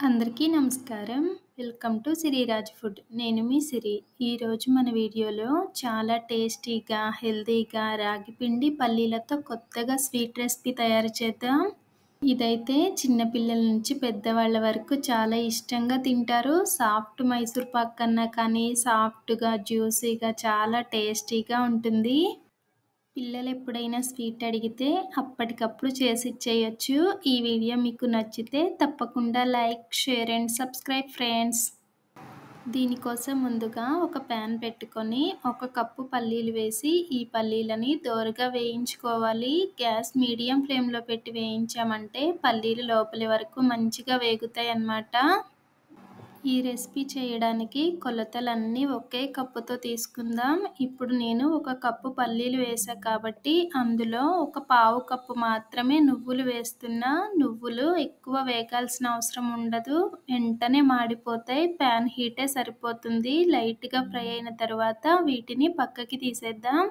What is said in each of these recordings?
అందరికీ నమస్కారం. Welcome to Siriraj food. నేను మీ సిరి. ఈరోజు మన వీడియోలో చాలా టేస్టీగా, హెల్తీగా రాగి పిండి పల్లీలతో కొత్తగా స్వీట్ రెసిపీ తయారు చేద్దాం. ఇదైతే చిన్న పిల్లల నుంచి పెద్దవాళ్ళ వరకు చాలా ఇష్టంగా తింటారు. సాఫ్ట్ మైసూర్ పాక్ కన్నా కానీ సాఫ్ట్‌గా, జ్యూసీగా చాలా టేస్టీగా ఉంటుంది. పిల్లలెప్పుడైనా స్వీట్ అడిగితే అప్పటికప్పుడు చేసిచ్చేయొచ్చు. ఈ వీడియో మీకు నచ్చితే తప్పకుండా like, share and subscribe friends. దీనికోసం ముందుగా ఒక ప్యాన్ పెట్టుకొని 1 కప్పు పల్లీలు వేసి ఈ పల్లీలని దోరగా వేయించుకోవాలి. గ్యాస్ మీడియం ఫ్లేమ్‌లో పెట్టి వేయించామంటే పల్లీలు లోపలి వరకు మంచిగా వేగుతాయన్నమాట. ఈ రెసిపీ చేయడానికి కొలతలన్నీ ఒకే కప్పుతో తీసుకుందాం. ఇప్పుడు నేను 1 కప్పు పల్లీలు వేసా కాబట్టి అందులో ఒక పావు కప్పు మాత్రమే నువ్వులు వేస్తున్నా. నువ్వులు ఎక్కువ వేగాల్సిన అవసరం ఉండదు. వెంటనే మాడిపోతాయి. ప్యాన్ హీటే సరిపోతుంది. లైట్‌గా ఫ్రై అయిన తర్వాత వీటిని పక్కకి తీసేద్దాం.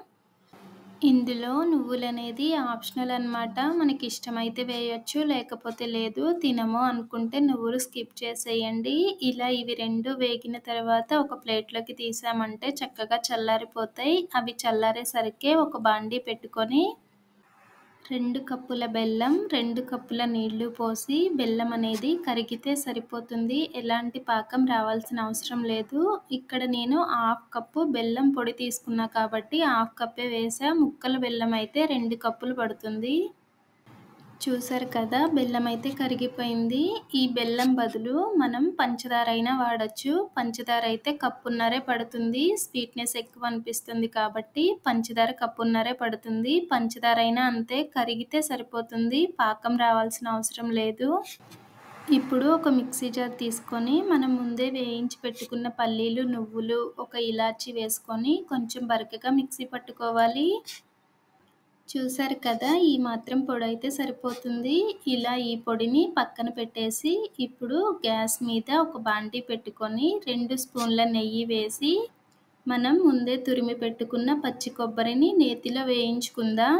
ఇందులో నువ్వులనేది ఆప్షనల్ అన్నమాట. మనకి ఇష్టమైతే వేయొచ్చు, లేకపోతే లేదు. తినము అనుకుంటే నువ్వులు స్కిప్ చేసేయండి. ఇలా ఇవి 2 వేగిన తర్వాత ఒక ప్లేట్‌లోకి తీసామంటే చక్కగా చల్లారిపోతాయి. అవి చల్లారేసరికి ఒక బాండీ పెట్టుకొని 2 కప్పుల బెల్లం, 2 కప్పుల నీళ్లు పోసి బెల్లం అనేది కరిగితే సరిపోతుంది. ఎలాంటి పాకం రావాల్సిన అవసరం లేదు. ఇక్కడ నేను హాఫ్ కప్పు బెల్లం పొడి తీసుకున్నా కాబట్టి హాఫ్ కప్పే వేసా. ముక్కల బెల్లం అయితే 2 కప్పులు పడుతుంది. చూసారు కదా, బెల్లం అయితే కరిగిపోయింది. ఈ బెల్లం బదులు మనం పంచదార అయినా వాడచ్చు. పంచదార అయితే కప్పున్నరే పడుతుంది. స్వీట్‌నెస్ ఎక్కువ అనిపిస్తుంది కాబట్టి పంచదార కప్పున్నరే పడుతుంది. పంచదార అయినా అంతే, కరిగితే సరిపోతుంది. పాకం రావాల్సిన అవసరం లేదు. ఇప్పుడు ఒక మిక్సీ జార్ తీసుకొని మనం ముందే వేయించి పెట్టుకున్న పల్లీలు, నువ్వులు, ఒక ఇలాచీ వేసుకొని కొంచెం బరకగా మిక్సీ పట్టుకోవాలి. చూసారు కదా, ఈ మాత్రం పొడైతే సరిపోతుంది. ఇలా ఈ పొడిని పక్కన పెట్టేసి ఇప్పుడు గ్యాస్ మీద ఒక బాండీ పెట్టుకొని 2 స్పూన్ల నెయ్యి వేసి మనం ముందే తురిమి పెట్టుకున్న పచ్చి కొబ్బరిని నేతిలో వేయించుకుందాం.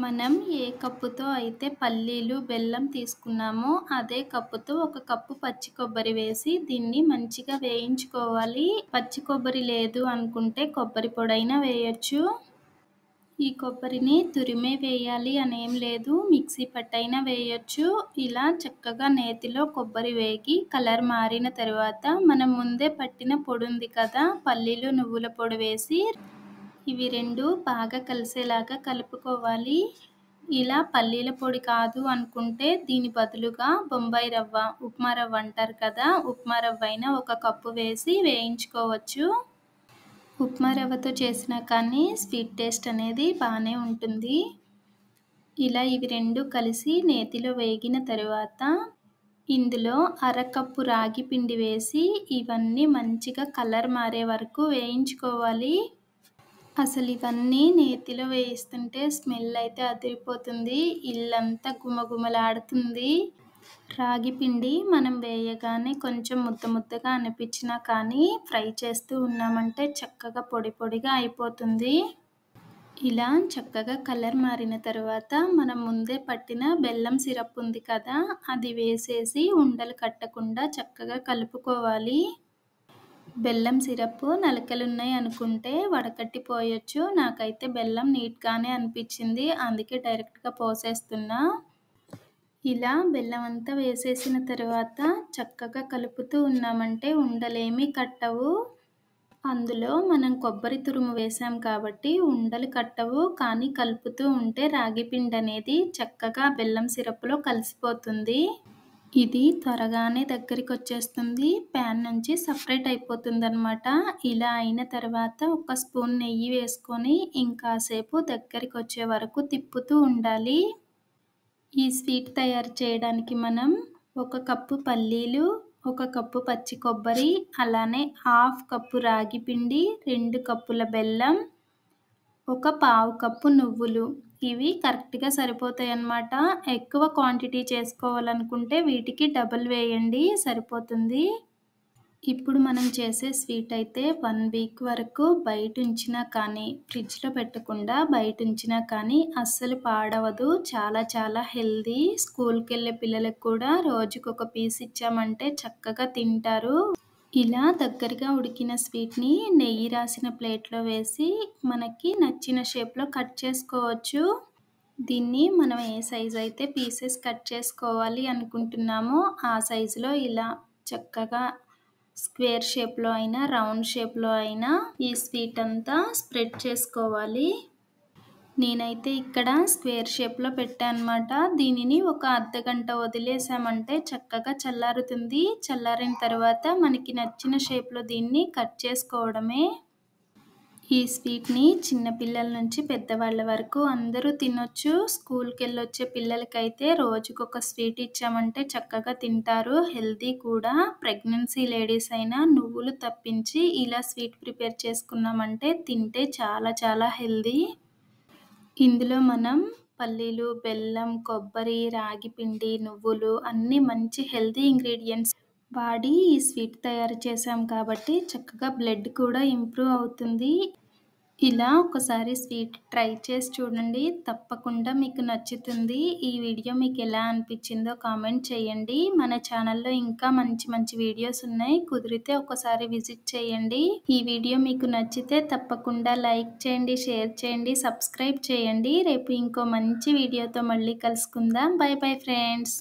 మనం ఏ కప్పుతో అయితే పల్లీలు, బెల్లం తీసుకున్నామో అదే కప్పుతో 1 కప్పు పచ్చి కొబ్బరి వేసి దీన్ని మంచిగా వేయించుకోవాలి. పచ్చి కొబ్బరి లేదు అనుకుంటే కొబ్బరి పొడైనా వేయొచ్చు. ఈ కొబ్బరిని తురిమే వేయాలి అనేం లేదు, మిక్సీ పట్టైనా వేయొచ్చు. ఇలా చక్కగా నేతిలో కొబ్బరి వేగి కలర్ మారిన తర్వాత మనం ముందే పట్టిన పొడి ఉంది కదా, పల్లీలు, నువ్వుల పొడి వేసి ఇవి 2 బాగా కలిసేలాగా కలుపుకోవాలి. ఇలా పల్లీల పొడి కాదు అనుకుంటే దీని బదులుగా బొంబాయి రవ్వ, ఉప్మా రవ్వ అంటారు కదా, ఉప్మా రవ్వ అయినా 1 కప్పు వేసి వేయించుకోవచ్చు. ఉప్మా రవ్వతో చేసినా కానీ స్వీట్ టేస్ట్ అనేది బాగానే ఉంటుంది. ఇలా ఇవి 2 కలిసి నేతిలో వేగిన తర్వాత ఇందులో అరకప్పు రాగి పిండి వేసి ఇవన్నీ మంచిగా కలర్ మారే వరకు వేయించుకోవాలి. అసలు ఇవన్నీ నేతిలో వేయిస్తుంటే స్మెల్ అయితే అదిరిపోతుంది. ఇల్లంతా గుమగుమలాడుతుంది. రాగి పిండి మనం వేయగానే కొంచెం ముద్ద ముద్దగా అనిపించినా కానీ ఫ్రై చేస్తూ ఉన్నామంటే చక్కగా పొడి పొడిగా అయిపోతుంది. ఇలా చక్కగా కలర్ మారిన తర్వాత మనం ముందే పట్టిన బెల్లం సిరప్ ఉంది కదా, అది వేసేసి ఉండలు కట్టకుండా చక్కగా కలుపుకోవాలి. బెల్లం సిరప్ నలకలున్నాయి అనుకుంటే వడకట్టి పోయొచ్చు. నాకైతే బెల్లం నీట్‌గానే అనిపించింది. అందుకే డైరెక్ట్‌గా పోసేస్తున్నా. ఇలా బెల్లం అంతా వేసేసిన తర్వాత చక్కగా కలుపుతూ ఉన్నామంటే ఉండలేమీ కట్టవు. అందులో మనం కొబ్బరి తురుము వేసాం కాబట్టి ఉండలు కట్టవు. కానీ కలుపుతూ ఉంటే రాగి పిండి అనేది చక్కగా బెల్లం సిరప్‌లో కలిసిపోతుంది. ఇది త్వరగానే దగ్గరికి వచ్చేస్తుంది. ప్యాన్ నుంచి సపరేట్ అయిపోతుందన్నమాట. ఇలా అయిన తర్వాత ఒక స్పూన్ నెయ్యి వేసుకొని ఇంకాసేపు దగ్గరికి వచ్చే వరకు తిప్పుతూ ఉండాలి. ఈ స్వీట్ తయారు చేయడానికి మనం 1 కప్పు పల్లీలు, 1 కప్పు పచ్చి కొబ్బరి, అలానే హాఫ్ కప్పు రాగి పిండి, 2 కప్పుల బెల్లం, ఒక పావు కప్పు నువ్వులు, ఇవి కరెక్ట్‌గా సరిపోతాయన్నమాట. ఎక్కువ క్వాంటిటీ చేసుకోవాలనుకుంటే వీటికి డబుల్ వేయండి, సరిపోతుంది. ఇప్పుడు మనం చేసే స్వీట్ అయితే 1 వీక్ వరకు బయటుంచినా కానీ, ఫ్రిడ్జ్‌లో పెట్టకుండా బయటుంచినా కానీ అస్సలు పాడవదు. చాలా చాలా హెల్తీ. స్కూల్‌కెళ్ళే పిల్లలకి కూడా రోజుకొక పీస్ ఇచ్చామంటే చక్కగా తింటారు. ఇలా దగ్గరగా ఉడికిన స్వీట్‌ని నెయ్యి రాసిన ప్లేట్‌లో వేసి మనకి నచ్చిన షేప్‌లో కట్ చేసుకోవచ్చు. దీన్ని మనం ఏ సైజ్ అయితే పీసెస్ కట్ చేసుకోవాలి అనుకుంటున్నామో ఆ సైజులో ఇలా చక్కగా స్క్వేర్ షేప్‌లో అయినా, రౌండ్ షేప్‌లో అయినా ఈ స్వీట్ అంతా స్ప్రెడ్ చేసుకోవాలి. నేనైతే ఇక్కడ స్క్వేర్ షేప్‌లో పెట్టానన్నమాట. దీనిని ఒక అర్ధగంట వదిలేసామంటే చక్కగా చల్లారుతుంది. చల్లారిన తర్వాత మనకి నచ్చిన షేప్‌లో దీన్ని కట్ చేసుకోవడమే. ఈ స్వీట్‌ని చిన్న పిల్లల నుంచి పెద్దవాళ్ళ వరకు అందరూ తినొచ్చు. స్కూల్‌కెళ్ళొచ్చే పిల్లలకైతే రోజుకొక స్వీట్ ఇచ్చామంటే చక్కగా తింటారు. హెల్తీ కూడా. ప్రెగ్నెన్సీ లేడీస్ అయినా నువ్వులు తప్పించి ఇలా స్వీట్ ప్రిపేర్ చేసుకున్నామంటే తింటే చాలా చాలా హెల్తీ. ఇందులో మనం పల్లీలు, బెల్లం, కొబ్బరి, రాగి పిండి, నువ్వులు అన్నీ మంచి హెల్తీ ఇంగ్రీడియెంట్స్ వాడి ఈ స్వీట్ తయారు చేశాం కాబట్టి చక్కగా బ్లడ్ కూడా ఇంప్రూవ్ అవుతుంది. ఇలా ఒకసారి స్వీట్ ట్రై చేసి చూడండి. తప్పకుండా మీకు నచ్చుతుంది. ఈ వీడియో మీకు ఎలా అనిపించిందో కామెంట్ చేయండి. మన ఛానల్‌లో ఇంకా మంచి మంచి వీడియోస్ ఉన్నాయి. కుదిరితే ఒకసారి విజిట్ చేయండి. ఈ వీడియో మీకు నచ్చితే తప్పకుండా లైక్ చేయండి, షేర్ చేయండి, సబ్స్క్రైబ్ చేయండి. రేపు ఇంకో మంచి వీడియోతో మళ్ళీ కలుసుకుందాం. By bye friends.